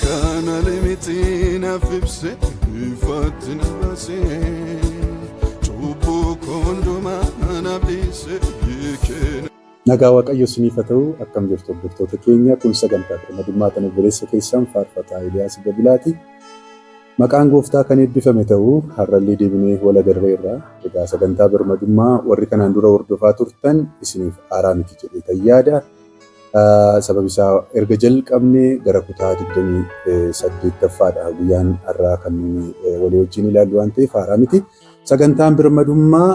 Kana limitina fipse fatin base Chubu konduma anabise yekena Nagaa Waaqayyo isiniif haa ta'u akkam jirtu hordoftoota keenya kun sagantaa madummaa tan obboleessa keessan faarfataa Eeliyaas Gabilaati. Maqaan Gooftaa kan eebbifame ta'u har'allee deebinee wal agarreerra. Egaa sagantaa birmadummaa warri kanaan dura hordofaa turtan isiniif aaraa miti jedhee tayyaada. Sababi isaa erga jalqabnee gara kutaa 28ffaadha guyyaan har'aa kan walii wajjin ilaallu waan ta'eef aaraa miti. Sagantaan birmadummaa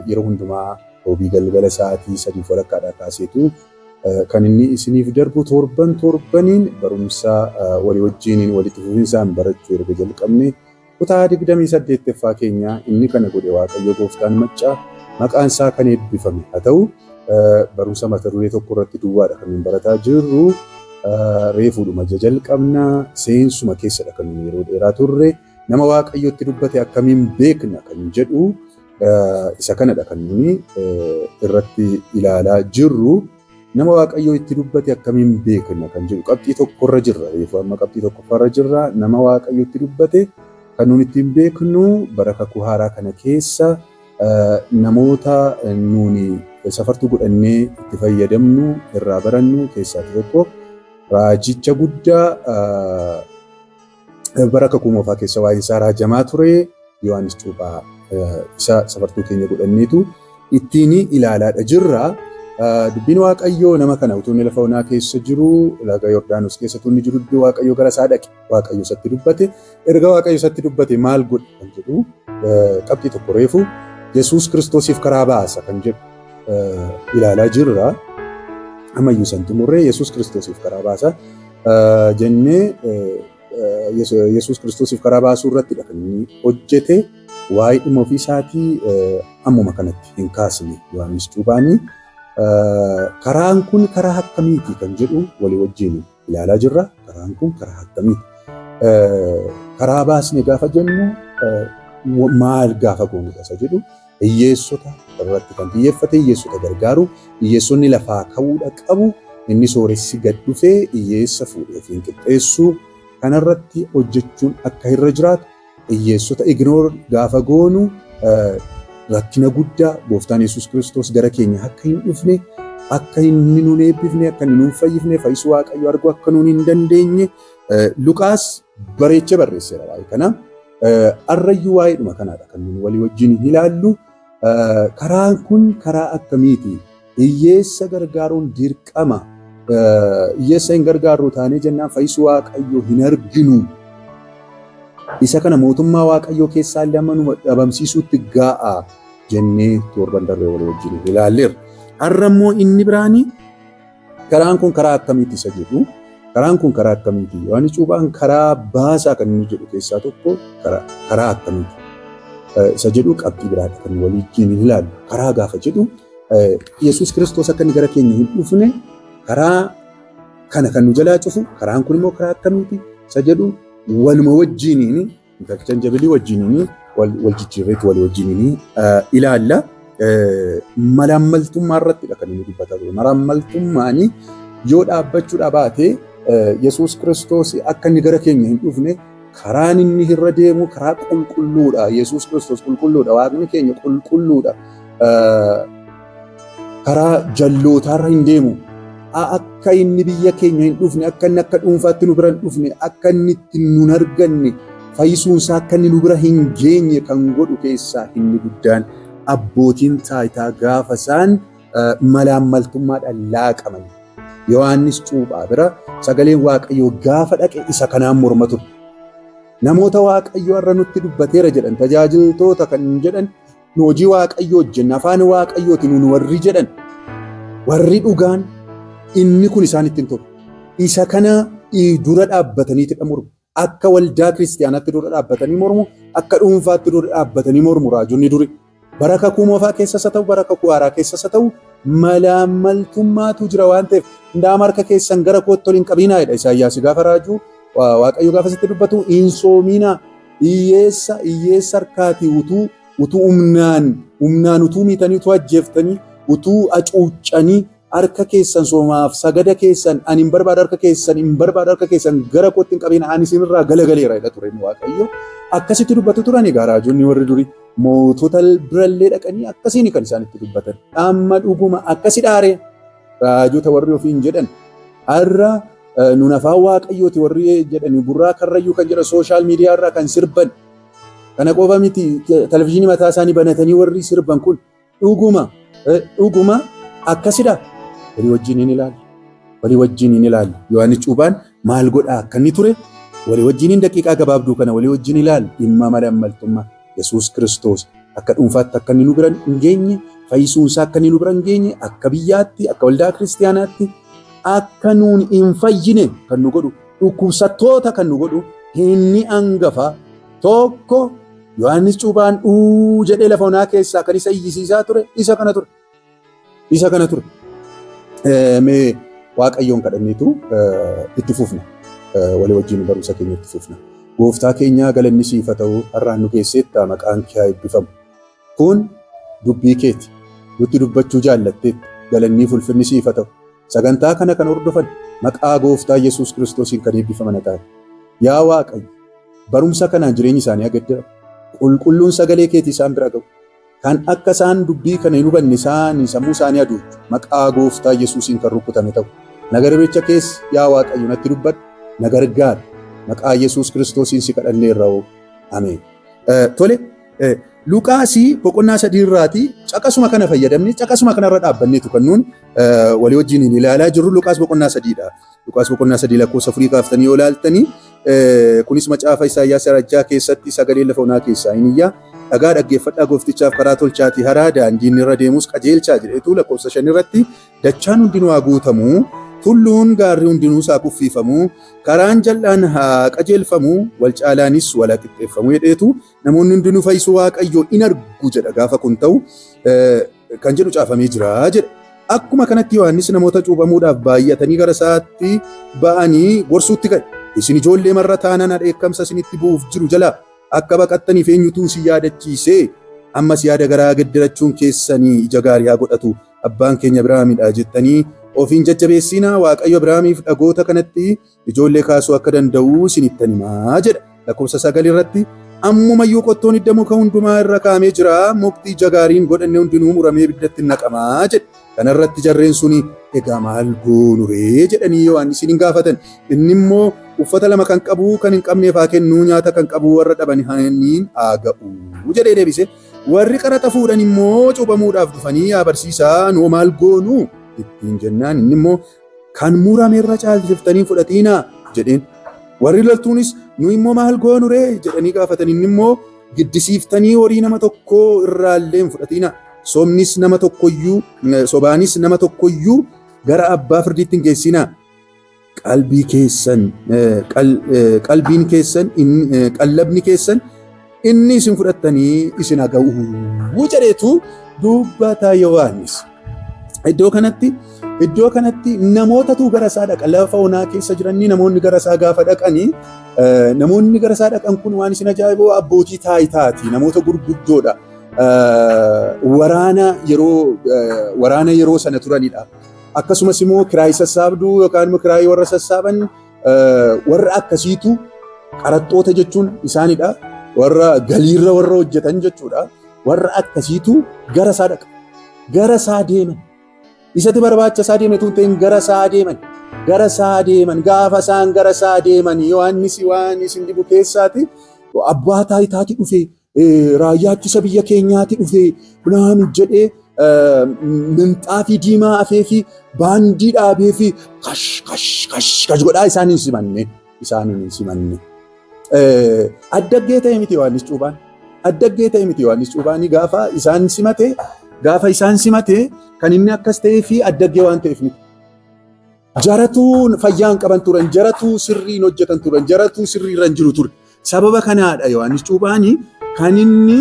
yeroo hundumaa hoobii galgala sa'aatii 3:00 kaaseetu kan inni isiniif darbu torbaniin barumsa walii wajjin walitti fufinsaan barachuu erga jalqabne kutaa 28ffaa keenya inni kana godhe Waaqayyo Gooftaan Maccaa maqaan isaa kan eebbifame haa ta'u barumsa mata duree tokko irratti duwwaadha kan barataa jirru reefuudhuma jalqabna seensuma keessadha kan yeroo dheeraa turre nama Waaqayyotti dubbate akkamiin beekna kan jedhu isa kanadha kan nuni irratti ilaalaa jirru nama Waaqayyo itti dubbate akkamiin beekna kan jedhu qabxii tokkorra jirra reefu amma qabxii tokkoffarra jirra nama Waaqayyo itti dubbate kan nuni ittiin beeknu bara kakuu haaraa kana keessa namoota nuni safartuu godhannee itti fayyadamnu irraa barannu keessaa tokko raajicha guddaa bara kakuu moofaa keessa waa'ee isaa raajamaa ture Yohaannis Cuuphaa isa safartuu keenya godhanneetu ittiin ilaalaadha jirra. Dubbiin Waaqayyoo nama kana utuu inni lafa onaa keessa jiru laga Yordaanos keessa tuunni jiru iddoo Waaqayyo gara isaa dhaqe Waaqayyo isatti dubbate erga Waaqayyo isatti dubbate maal godhe kan jedhu qabxii tokko reefu Yesuus Kiristoosiif karaa baasa kan jedhu ilaalaa jirra. Ammayyuu san xumurree Yesuus Kiristoosiif karaa baasa jennee Yesuus Kiristoosiif karaa baasuu irrattidha kan inni hojjete. Waa'ee dhimma ofii isaatii ammuma kanatti hin kaasne Yohaannis Cuuphaanii karaan kun karaa akkamiiti kan jedhu walii wajjin ilaalaa jirra. Karaan kun karaa akkamiiti? Karaa baasne gaafa jennu maal gaafa goonu isa jedhu hiyyeessota irratti kan xiyyeeffate hiyyeessota gargaaru hiyyeessonni lafaa ka'uudha qabu inni sooressi gad dhufee hiyyeessa fuudhee fi qixxeessuu kanarratti hojjechuun akka irra jiraatu hiyyeessota ignoor gaafa goonu rakkina guddaa Gooftaan Yesuus Kiristoos gara keenya akka hin dhufne akka inni nuun eebbifne akka inni nuun fayyifne fayyisuu Waaqayyo arguu akka nuun hin dandeenye Luqaas bareechee barreesseera waa'ee kana. Arrayyuu waa'eedhuma kanaadha kan nuun walii wajjin ilaallu. Karaan kun karaa akkamiiti? Hiyyeessa gargaaruun dirqama. Hiyyeessa hin gargaarru taanee jennaan fayyisuu Waaqayyo hin arginu. Isa kana mootummaa Waaqayyoo keessaa lamanu dhabamsiisuutti ga'a jennee torban darbe walii wajjin ilaalleerra. Har'a immoo inni biraani karaan kun karaa akkamiiti isa jedhu. Karaan kun karaa akkamiiti? Yohaannis Cuuphaan karaa baasaa kan inni jedhu keessaa tokko karaa akkamiiti? Isa jedhu qabxii biraadha kan walii wajjin ilaallu. Karaa gaafa jedhu Yesuus Kiristoos akka inni gara keenya hin dhufne karaa kana kan nu jalaa cufu karaan kun immoo karaa akkamiiti? Isa jedhu waluma wajjiniin interchangeably wajjiniin wal jijjiirreetu walii wajjiniin ilaalla. Malaammaltummaa irrattidha kan inni dubbataa jiru. Malaammaltummaan yoo dhaabbachuudha baate Yesuus Kiristoos akka inni gara keenya hin dhufne karaan inni irra deemu karaa qulqulluudha. Yesuus Kiristoos qulqulluudha. Waaqni keenya qulqulluudha. Karaa jallootaarra hin deemu. Akka inni biyya keenya hin dhufne akka inni akka dhuunfaatti nu bira hin dhufne akka inni itti nun arganne fayyisuunsaa akka inni nu bira hin geenye kan godhu keessaa inni guddaan abbootiin taayitaa gaafa isaan malaammaltummaadhaan laaqaman. Yohaannis Cuuphaa bira sagaleen Waaqayyoo gaafa dhaqe isa kanaan morma ture. Namoota Waaqayyoo har'a nutti dubbateera jedhan tajaajiltoota kan jedhan nu hojii Waaqayyoo hojjenna afaan Waaqayyootiin nu warri jedhan warri dhugaan inni kun isaanitti hin tolu. Isa kana dura dhaabbatanii mormu. Akka waldaa kiristaanaatti dura dhaabbatanii mormu. Akka dhuunfaatti dura dhaabbatanii mormu raajonni duri. Bara kakuu moofaa keessas haa ta'u bara kakuu haaraa keessas haa ta'u malaammaltummaatu jira waan ta'eef hundaa harka keessan gara kootti ol hin qabinaa jedha Isaayyaas gaafa raajuu Waaqayyo gaafa sitti dubbatu hin soominaa hiyyeessa harkaatii utuu humnaan utuu miitanii utuu ajjeeftanii utuu acuuccanii harka keessan soomaaf sagada keessan ani hin barbaadu harka keessan gara kootti hin qabin ani isinirraa galagaleera jedha ture Waaqayyo. Akkasitti dubbatu turan egaa raajonni warri durii mootota birallee dhaqanii akkasiin kan isaan itti dubbatan. Amma dhuguma akkasi dhaare raajota warri ofiin jedhan har'a nun afaan Waaqayyooti warri jedhanii burraa karrayyuu kan jedhan sooshaal miidiyaa irraa kan sirban. Kana qofa miti televizyiinii mataa isaanii banatanii warri sirban kun dhuguma akkasidha. Walii wajjin hin ilaalu. Yohaannis Cuuphaan maal godhaa akka inni ture walii wajjin daqiiqaa gabaabduu kana walii wajjin ilaalu dhimma malaammaltummaa Yesuus Kiristoos akka dhuunfaatti akka inni nu bira hin geenye fayyisuunsaa akka inni nu bira hin geenye akka biyyaatti akka waldaa kiristaanaatti akka nuun hin fayyine kan nu godhu dhukkubsattoota kan nu godhu inni hangafa tokko Yohaannis Cuuphaan jedhee lafa onaa keessaa kan isa iyyisiisaa ture isa kana ture. Mee Waaqayyoon kadhanneetu itti fufna. Walii wajjin barumsa keenya itti fufna. Gooftaa keenya galanni siif haa ta'u har'aan nu keessatti maqaan kee haa eebbifamu. Kun dubbii keeti. Nutti dubbachuu jaallatteetti galanni ulfinni siif haa ta'u. Sagantaa kana kan hordofan maqaa Gooftaa Yesuus Kiristoosiin kan eebbifaman ta'an. Yaa Waaqayyo barumsa kanaan jireenyi isaanii agaddara. Qulqulluun sagalee keetii isaan bira ga'u. Kan akka isaan dubbii kana hin hubanne isaanii sammuu isaanii aduuchu maqaa Gooftaa Yesuusiin kan rukutame ta'u. Nagarabecha keessa yaa Waaqayyo natti dubbadhu na gargaari maqaa Yesuus Kiristoosiin si kadhanneerra. Ameen. Tole Luqaasii boqonnaa 3 irraati caqasuma kana fayyadamne caqasuma kanarra dhaabbanneetu kan nuun walii wajjin ilaalaa jirru Luqaas boqonnaa 3dha. Luqaas boqonnaa 3 lakkoofsa 4 kaaftanii yoo ilaaltanii kunis macaafa Isaayyaas rajjaa keessatti sagalee lafa onaa keessaa hin iyyaa dhagaa dhaggeeffadhaa gooftichaaf karaa tolchaatii haraa daandiin irra deemus qajeelchaa jedheetu lakkoofsa 5 irratti dachaan hundinuu haa guutamuu tulluun gaarri hundinuu haa kuffiifamuu karaan jal'aan haa qajeelfamuu wal caalaanis wal qixxeeffamuu jedheetu namoonni hundinuu fayyisuu Waaqayyoo in argu jedha gaafa kun ta'u kan jedhu caafamee jira jedha. Akkuma kanatti Yohaannis namoota cuuphamuudhaaf baay'atanii gara isaatti ba'anii gorsuutti ka'e. Isin ijoollee marra taanaan dheekkamsa isinitti bu'uuf jiru jalaa akka baqattaniif eenyutu si yaadachiisee ammas yaada garaa gaddirachuun keessanii ija gaarii haa godhatu abbaan keenya Abrahaamidha jettanii ofiin jajjabeessinaa Waaqayyo Abrahaamiif dhagoota kanatti ijoollee kaasuu akka danda'u isinittan himaa jedha. Lakkoofsa 9 irratti ammumayyuu qottoon hidda muka hundumaa irra kaa'amee jira mukti ija gaariin godhanne hundinuu muramee ibiddatti naqamaa jedha. Kanarratti jarreen suni egaa maal goonu ree jedhanii Yohaannisiin hin gaafatan. Inni immoo uffata 2 kan qabu kan hin qabneef haa kennu nyaata kan qabu warra dhabaniin haa ga'u jedhee deebise. Warri qaraxa fuudhan immoo cuuphamuudhaaf dhufanii yaa barsiisaa noo maal goonu ittiin jennaan inni immoo kan murame irra caalchiftanii fudhatiinaa jedheen. Warri loltuunis nu immoo maal goonu ree jedhanii gaafatan. Inni immoo giddisiiftanii horii nama tokko irraallee hin fudhatiinaa. Sobaanis nama tokkoyyuu gara abbaa firdiitti hin geessinaa. Qallabni keessan inni isin fudhattanii isin haa ga'u jedheetu dubbata Yohaannis. Iddoo kanatti namootatu gara isaa dhaqa. Lafa onaa keessa jiranii namoonni gara isaa gaafa dhaqanii namoonni gara isaa dhaqan kun waan isin ajaa'ibu abbootii taayitaati. Namoota gurguddoodha. Waraana yeroo sana turanidha. Akkasumas immoo kiraayii sassaabduu yookaan immoo kiraayii warra sassaaban warra akkasiitu qaraxxoota jechuun isaanidha. Warra galiirra warra hojjetan jechuudha. Warra akkasiitu gara isaa dhaqa. Gara isaa deeman. Isatti barbaachisaa deeme tun ta'in gara isaa deeman. Gara isaa deeman. Gaafa isaan gara isaa deeman Yohaannis waan isin dhibu keessaati abbaa taayitaati dhufee. Raayyaa ittisa biyya keenyaatti dhufee bunaan jedhee minxaafii diimaa afee fi baandii dhaabee fi kash godhaa isaan hin simanne. Addaggee ta'e miti Yohaannis Cuuphaan. Addaggee ta'e miti Yohaannis Cuuphaan gaafa isaan simate kan inni akkas ta'ee fi addaggee waan ta'eef miti. Jaratu fayyaan qaban turan, jaratu sirriin hojjetan turan, jaratu sirriirra hin jiru ture. Sababa kanaadha Yohaannis Cuuphaan kan inni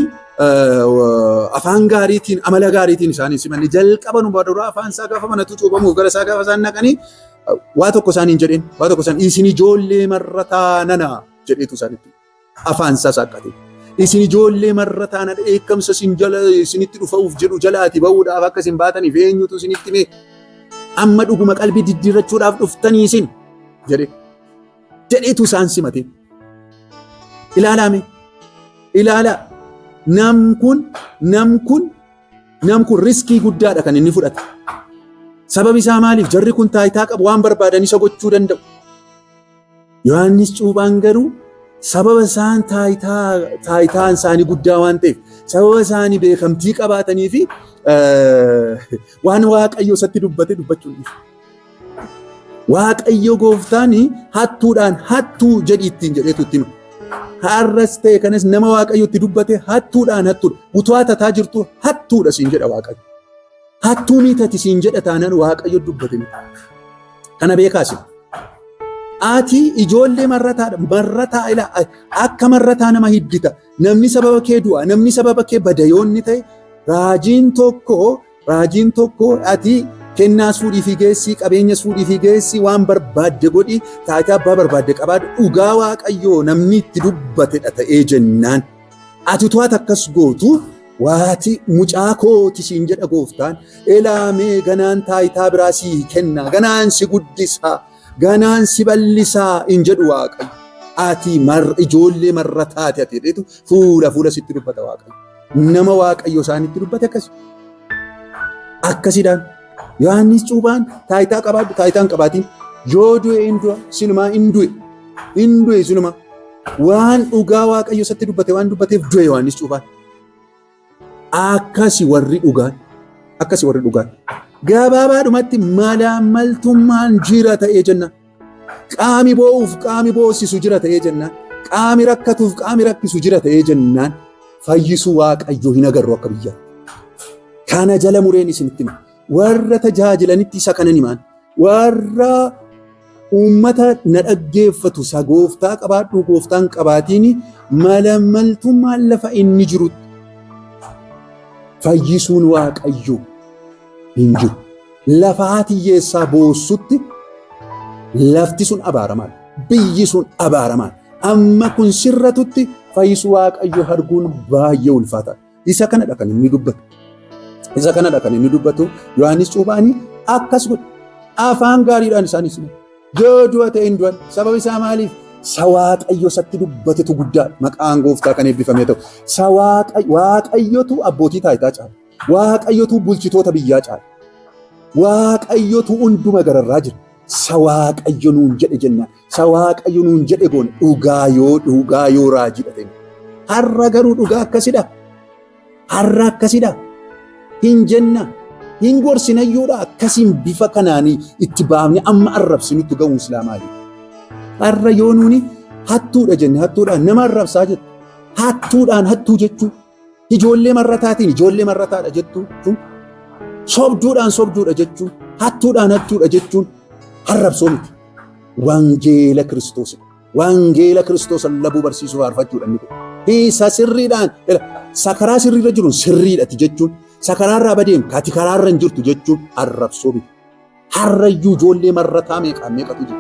afaan gaariitiin amala gaariitiin isaanii simanne jalqaban dura afaan isaa gaafa manatu cuuphamuuf gara isaa gaafa isaan naqanii waa tokko isaaniin jedheen waa tokko isaan isin ijoollee marra taanana jedheetu isaanitti afaan isaa saaqate. Isin ijoollee marra taanana dheekkamsa isinitti dhufuuf jedhu jalaati ba'uudhaaf akka isin baataniif eenyutu isinitti mee amma dhuguma qalbii diddiirrachuudhaaf dhuftanii isin jedheetu isaan simate. Ilaalaa nam kun riskii guddaadha kan inni fudhate. Sababi isaa maaliif? Jarri kun taayitaa qabu, waan barbaadan isa gochuu danda'u. Yohaannis Cuuphaan garuu sababa isaan taayitaan isaanii guddaa waan ta'eef, sababa isaanii beekamtii qabaatanii fi waan Waaqayyo isatti dubbate dubbachuu dhiisu. Waaqayyo gooftaan hattuudhaan hattuu jedhi ittiin jedheetu itti hima. Har'as ta'e kanas nama Waaqayyo itti dubbate hattuudhaan hattuudha. Utuu tataa jirtu hattuudha siin jedha Waaqayyo. Hattuu miitati siin jedha taanaan Waaqayyo dubbate miti. Kana beekaasin. Ati ijoollee marrataa ilaa akka marrataa nama hiddita. Namni sababa kee du'a, namni sababa kee bada yoonni ta'e raajiin tokko ati kennaas fuudhii fi geessi, qabeenyas fuudhii fi geessi, waan barbaadde godhi, taayitaa abbaa barbaadde qabaadhu. Dhugaa Waaqayyoo namni itti dubbatedha ta'ee jennaan. Ati tu'aat akkas gootu waati mucaa kooti siin jedha gooftaan. Elaamee ganaan taayitaa biraa sii kenna, ganaan si guddisaa, ganaan si bal'isaa hin jedhu Waaqayyo. Ati ijoollee marrataati ati jedhetu fuula sitti dubbata Waaqayyo. Nama Waaqayyo isaanitti dubbate akkasidhaan. Yohaannis Cuuphaan taayitaa qabaadhu, taayitaa hin qabaatiin. Yoo du'e hin du'a, sinumaa hin du'e sinumaa. Waan dhugaa Waaqayyo isatti dubbate waan dubbateef du'e Yohaannis Cuuphaan. Akkasi warri dhugaan. Gabaabaadhumatti malaamaltummaan jira ta'ee jenna. Qaami boo'uuf qaami boosisu jira ta'ee jennaan. Qaami rakkatuuf qaami rakkisu jira ta'ee jennaan. Fayyisuu Waaqayyo hin agarru akka biyyaa. Kana jala mureen isinitti hima. Warra tajaajilanitti isa kanan himaan. Warra uummata na dhaggeeffatu isa gooftaa qabaadhu gooftaan qabaatiin malaamaltummaan lafa inni jirutti fayyisuun Waaqayyo hin jiru. Lafa hiyyeessaa boossutti lafti sun abaaramaan, biyyi sun abaaramaan. Amma kun sirratutti fayyisuu Waaqayyo arguun baay'ee ulfaataadha. Isa kanadha kan inni dubbatu. Yohaannis Cuuphaan akkas godhe. Afaan gaariidhaan isaanis yoo du'a ta'e hin du'an. Sababa isaa maaliif? Sa Waaqayyo isatti dubbatetu guddaadha. Maqaan gooftaa kan eebbifamee ta'u. Waaqayyotu abbootii taayitaa caala. Waaqayyotu bulchitoota biyyaa caala. Waaqayyotu hunduma gararraa jira. Sa Waaqayyo nuun jedhe jennaan. Sa Waaqayyo nuun jedhe goone dhugaa yoo raajidha ta'e. Har'a garuu dhugaa akkasidha. Hin jenna. Hin gorsinayyuudha. Akkasiin bifa kanaanii itti baafne amma arrabsinutti ga'uun islaamaadha. Har'a yoo nuuni hattuudha jenne hattuudhaan nama arrabsaa jettu. Hattuudhaan hattuu jechuun ijoollee marrataatiin ijoollee marrataadha jettuun sobduudhaan sobduudha jechuun hattuudhaan hattuudha jechuun arrabsoo miti. Wangeela Kiristoos lallabuu barsiisuu faarfachuudha inni kun. Isa sirriidhaan sakaraa sirriirra jiruun sirriidhati jechuun sakaraarraa badeem kaati karaarra hin jirtu jechuun arrabsoo miti. Harrayyuu ijoollee marrataa meeqatu jira?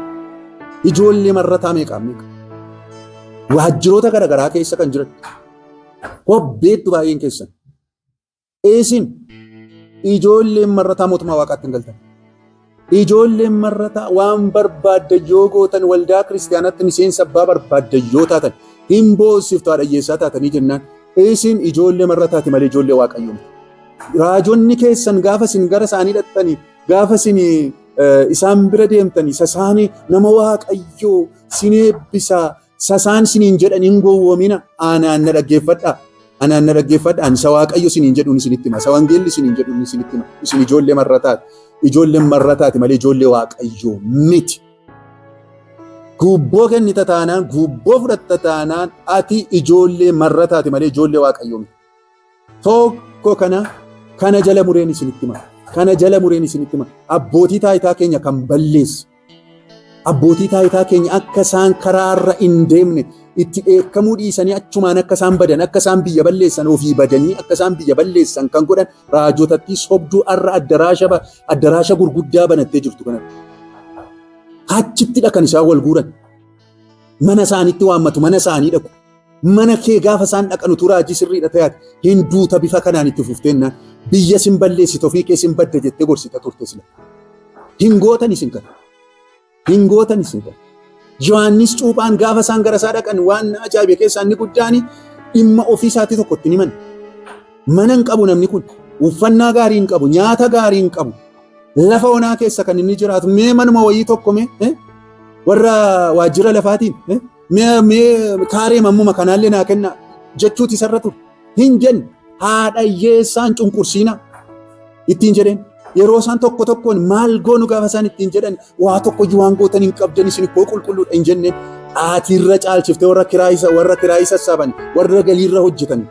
Ijoollee marrataa meeqa? Waajjiroota garaagaraa keessa kan jiran hobbeettu baay'een keessan. Isin ijoolleen marrataa mootummaa Waaqaatti hin galtan. Ijoolleen marrataa waan barbaadda yoo gootan waldaa kiristaanaatti miseensa abbaa barbaadda yoo taatan hin boosiftu haadhayyeessaa taatanii jennaan. Isin ijoollee marrataati malee ijoollee Waaqayyoo. Raajonni keessan gaafa isin gara isaanii dhattanii gaafa isin isaan bira deemtanii sasaanii nama Waaqayyoo sin eebbisaa sasaan siniin jedhan hin gowwoomina. Anaan na dhaggeeffadhaa. Isa Waaqayyo siniin jedhuun isinitti hima. Isa wangeelli siniin jedhuun isinitti hima. Isin ijoollee marrataati. Ijoolleen marrataati malee ijoollee Waaqayyoo miti. Gubboo kennita taanaan, gubboo fudhatta taanaan ati ijoollee marrataati malee ijoollee Waaqayyoo miti. Tokko kana jala mureen isinitti hima. Abbootii taayitaa keenya kan balleessu. Abbootii taayitaa keenya akka isaan karaarra hin deemne itti dheekkamuu dhiisanii achumaan akka isaan badan, akka isaan biyya balleessan ofii badanii akka isaan biyya balleessan kan godhan raajotatti sobduu har'a addaraasha gurguddaa banattee jirtu kanatti. Achittidha kan isaan wal guuran. Mana isaaniitti waammatu, mana isaanii dhaqu. Mana kee gaafa isaan dhaqan utuu raajii sirriidha ta'aati hin duuta bifa kanaan itti fufteennan biyya sin balleessite ofii kee sin badda jettee gorsita turte sila. Hingootan isin kana. Hingootan isin kana. Yohaannis Cuuphaan gaafa isaan gara isaa dhaqan waan ajaa'ibe keessaa inni guddaan dhimma ofii isaatii tokkotti ni mana. Mana hin qabu namni kun. Uffannaa gaarii hin qabu. Nyaata gaarii hin qabu. Lafa onaa keessa kan inni jiraatu. Mee manuma wayii tokko warra waajjira lafaatiin mee kaaree mammuma kanaallee naa kenna jechuuti isarra ture. Hin jenne haadha hiyyeessaan cunqursiinaa ittiin jedheen. Yeroo isaan tokko tokkoon maal goonu gaafa isaan ittiin jedhan waa tokko iyyuu waan gootan hin qabdan isin koo qulqulluudha hin jenneen. Aatirra caalchiftee warra kiraayii sassaaban warra galiirra hojjetan.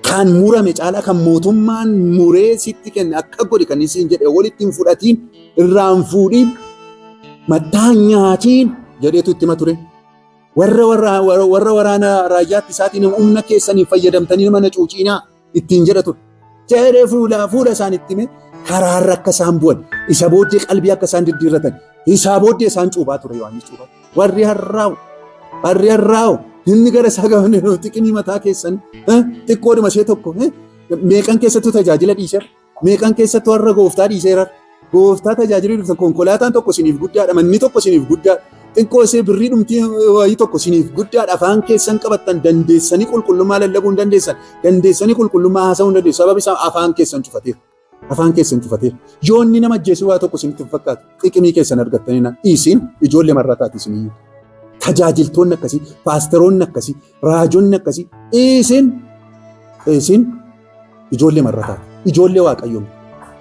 Kan murame caalaa kan mootummaan muree sitti kenne akka godhi kan isin jedhe walitti hin fudhatiin irraan fuudhiin maddaan nyaatiin jedheetu itti hima ture. Warra waraana raayyaatti isaatiin humna keessanii fayyadamtanii mana cuucinaa ittiin jedha ture. Jedhee fuula isaan itti hime karaarra akka isaan bu'an isa booddee qalbii akka isaan diddiirratan isaa booddee isaan cuubaa ture Yohaannis Cuuphaa. Warri harraa'u inni gara isaa gaafa xiqqinii mataa keessan xiqqoodhuma ishee tokko meeqan keessattuu tajaajila dhiiseera. Meeqan keessattuu har'a gooftaa dhiiseera. Gooftaa tajaajilii dhuftan konkolaataan tokko isiniif guddaadha. Manni tokko isiniif guddaadha. Xiqqoo isee birrii dhumtii wayii tokko isiniif guddaadha. Afaan keessan qabattan dandeessanii qulqullummaa lallabuu hin dandeessan. Dandeessanii qulqullummaa haasa'uu hin dandeessan. Sababi isaa afaan keessan cufateera. Afaan keessan cufateera. Yoonni nama ajjeesuu waa tokko isinitti hin fakkaatu. Xiqqimii keessan argattanii isin ijoollee marrataati isiniyyuu. Tajaajiltoonni akkasii, paasteroonni akkasii, raajonni akkasii isin ijoollee marrataati. Ijoollee waaqayyoo.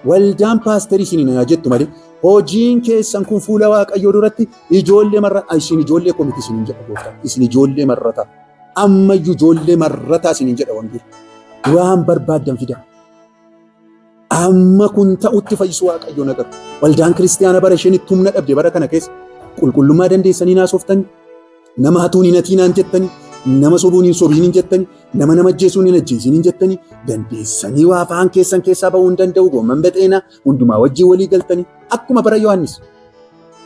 Waldaan paasterii isiniin jettu malee hojiin keessan kun fuula waaqayyoo duratti ijoollee marrataa isin ijoollee komiti isiniin jedha gooftaan. Isin ijoollee marrataa. Ammayyuu ijoollee marrataa isiniin jedha wangeelli. Waan barbaaddan fidaa. Amma kun ta'utti fayyisu waaqayyoo naqatu. Waldaan kiristaanaa bara isheen itti humna dhabde bara kana keessa qulqullummaa dandeessanii naasoftanii nama hatuun hin hatiinaan jettanii nama sobuun hin sobiin jettanii nama ajjeesuun hin ajjeesiin jettanii dandeessanii waa afaan keessan keessaa bahuu hin danda'u goomman baxeenaa hundumaa wajjin walii galtanii akkuma bara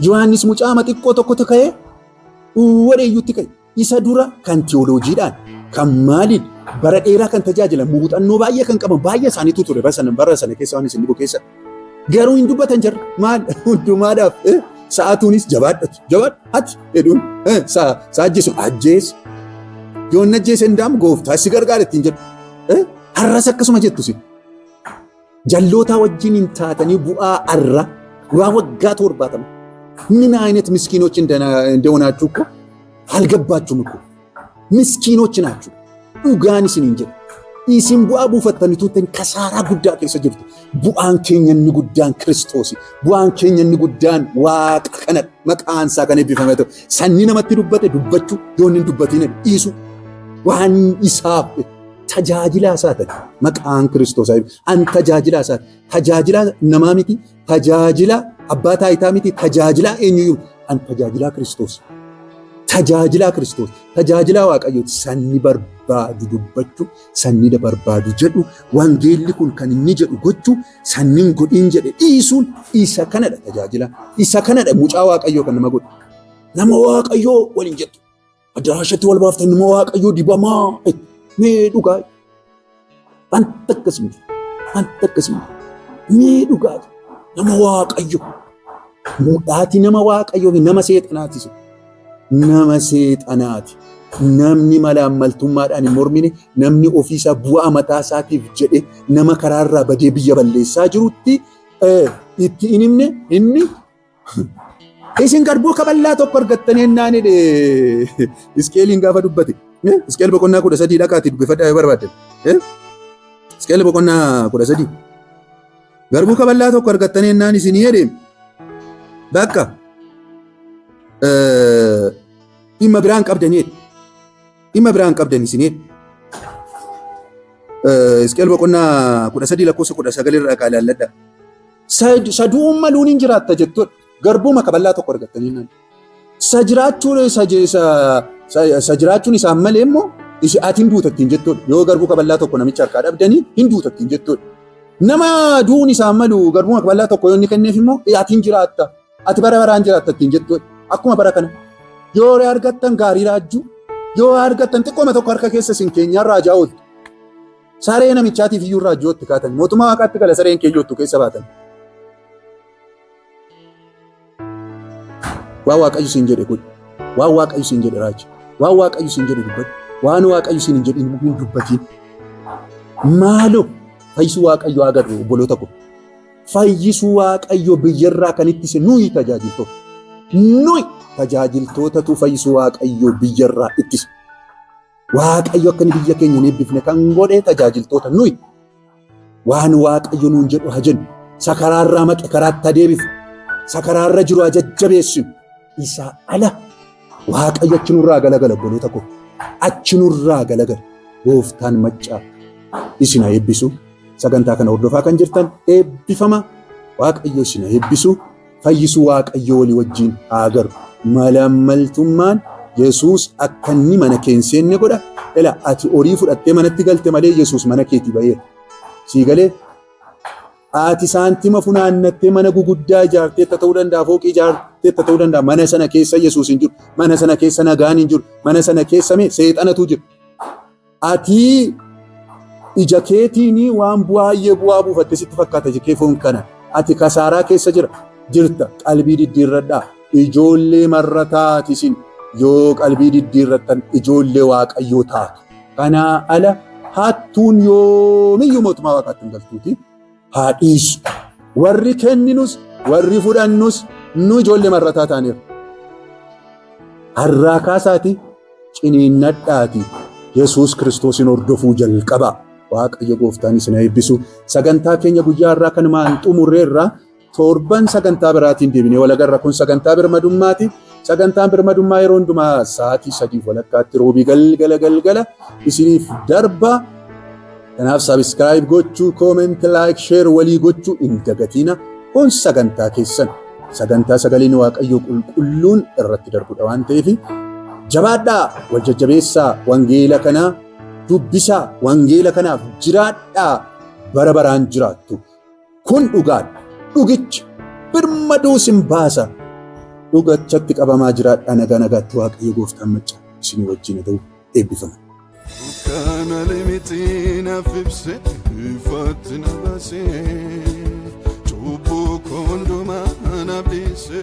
Yohaannis mucaama xiqqoo tokkotu ka'ee wareeyyuutti ka'e isa dura kan teoloojiidhaan kan maaliin bara dheeraa kan tajaajilan muuxannoo baay'ee kan qaban baay'ee isaaniitu ture bara sana keessa waan isin dhibu keessa garuu hin dubbatan jirra maal hundumaadhaaf sa'aatuunis jabaadhatu ati jedhuun saajjisuun ajjeesu yoon ajjeese hin daamu gooftaa si gargaara ittiin jedhu har'as akkasuma jettu si jallootaa wajjin hin taatanii bu'aa har'a waa waggaa 70 ምን አይነት ምስኪኖች እንደሆናችሁ እኮ አልገባችሁም እኮ ምስኪኖች ናችሁ ዱጋን ሲንንጀ ኢሲን ቡአ ቡፈተኒቱን ከሳራ ጉዳ ከሰ ጅርቱ ቡአን ኬኘን ጉዳን ክርስቶስ ቡአን ኬኘን ጉዳን ዋቅ ከነ መቃንሳ ከነ ቢፈመተ ሰኒ ነመት ዱበተ ዱበቹ ዮንን ዱበቲነ ኢሱ ዋን ኢሳብ ተጃጅላ ሳተ መቃን ክርስቶስ አይ አን ተጃጅላ ሳተ ተጃጅላ ነማሚቲ ተጃጅላ አባታ አይታሚቲ ተጃጅላ ኤኙዩ አን ተጃጅላ ክርስቶስ tajaajila waaqayyooti sanni barbaadu dubbachuu sanni barbaadu jedhu wangeelli kun kan inni jedhu gochuu sannin godhin jedhe dhiisuun isa kanadha tajaajila isa kanadha mucaa waaqayyoo kan nama godhu nama waaqayyoo waliin jettu addaashatti wal baaftan nama waaqayyoo dibamaa mee dhugaa wanta akkasii mee dhugaa nama waaqayyoo mudhaati nama waaqayyoo nama seexanaati nama seexanaati namni malaammaltummaadhaan hin mormine namni ofiisaa bu'aa mataa isaatiif jedhe nama karaarraa badee biyya balleessaa jirutti itti hin himne inni isin garbuu kaballaa tokko argattanii ennaan Hisqeeliin gaafa dubbate Hisqeel boqonnaa 13 dhaqaati dubbifadhaa barbaadde Hisqeel boqonnaa 13 garbuu kaballaa tokko argattanii ennaan isin jedhe bakka dhimma biraan qabdanii isin Hisqeel boqonnaa 13 lakkoofsa 19 irraa ilaalladha. Saduun maluun hin jiraatta jettuudha. Garbuma kaballaa tokko argattanii naan. Sajiraachuun isaan malee immoo ati hin duutattiin jettuudha. Yoo garbuu kaballaa tokko namicha harkaa dhabdanii hin duutattiin jettuudha. Nama duun isaan malu garbuma kaballaa tokko yoo inni kenneef immoo ati hin jiraatta. Ati bara baraan jiraatta ittiin jettuudha. Akkuma bara kana. Yoo argattan gaarii raajjuu yoo argattan xiqqooma tokko harka keessa isin keenyaan raajaa ooltu. Saree namichaatiif iyyuu raajjootti kaatan mootummaa waaqaatti gala sareen keeyyootu keessa baatan. Waan waaqayyo siin jedhe godhi. Waan waaqayyo siin jedhe raaji. Waan waaqayyo siin jedhe dubbadhu. Waan waaqayyo siin hin jedhin hin dubbatiin. Maaloo fayyisuu waaqayyo agarru obboloota koo. Fayyisuu waaqayyo biyyarraa kan ittise nuyi tajaajiltoota. Nuyi tajaajiltootatu fayyisuu waaqayyo biyyarraa ittise. Waaqayyo akka biyya keenya hin eebbifne kan godhe tajaajiltoota nuyi. Waan waaqayyo nuun jedhu haa jennu. Sakaraarraa maqe karaatti adeebifu. Sakaraarra jiru ajajjabeessinu. Isaa ala waaqayyo achi nurraa galagala obboloota koo. Achi nurraa galagala. Gooftaan maccaa isin haa eebbisu. Sagantaa kana hordofaa kan jirtan eebbifama. Waaqayyo isin haa eebbisu. Fayyisuu waaqayyo walii wajjin haa agarru. Malaammaltummaan Yesuus akka inni mana kee hin seenne godha. Ela ati horii fudhattee manatti galte malee Yesuus mana keetii ba'eera. Sii galee ati saantima funaannattee mana guguddaa ijaarteetta ta'uu danda'a, fooqii ijaarteetta ta'uu danda'a. Mana sana keessa Yesuus hin jiru. Mana sana keessa nagaan hin jiru. Mana sana keessa seexanatu jira. Ati ija keetiin waan baay'ee bu'aa buufatte sitti fakkaata jekee foon kana. Ati kasaaraa keessa jirta. Qalbii diddiirradhaa. Ijoollee marrataati isin yoo qalbii diddiirrattan ijoollee waaqayyoo taatu. Kanaa ala hattuun yoomiyyuu mootummaa waaqaatti hin galtuuti. Haa dhiisu. Warri kenninus warri fudhannus nu ijoollee marrataa ta'aniiru. Har'aa kaasaati ciniinnadhaati Yesuus Kiristoosin hordofuu jalqaba. Waaqayyo gooftaan isin haa eebbisu. Sagantaa keenya guyyaa irraa kanumaan xumurreerra. Torban sagantaa biraatiin deebinee wal agarra. Kun sagantaa birmadummaati. Sagantaan birmadummaa yeroo hundumaa sa'aatii 3 roobii galgala isiniif darba. Kanaaf subscribe gochuu, comment, like, share walii gochuu hin dagatina. Kun sagantaa keessan. Sagantaa sagaleen waaqayyoo qulqulluun irratti darbudha waan ta'eef jabaadhaa, wal jajjabeessaa, wangeela kanaa dubbisaa, wangeela kanaaf jiraadhaa, bara baraan jiraattu. Kun dhugaadha. Dhugicha birmaduu sin baasa. Dhugachatti qabamaa jiraadhaa. Nagaa nagaatti waaqayyo gooftaan maccaa isinii wajjin ta'u eebbifama. Kana limitina fibse ifatina base Chubu konduma nabdise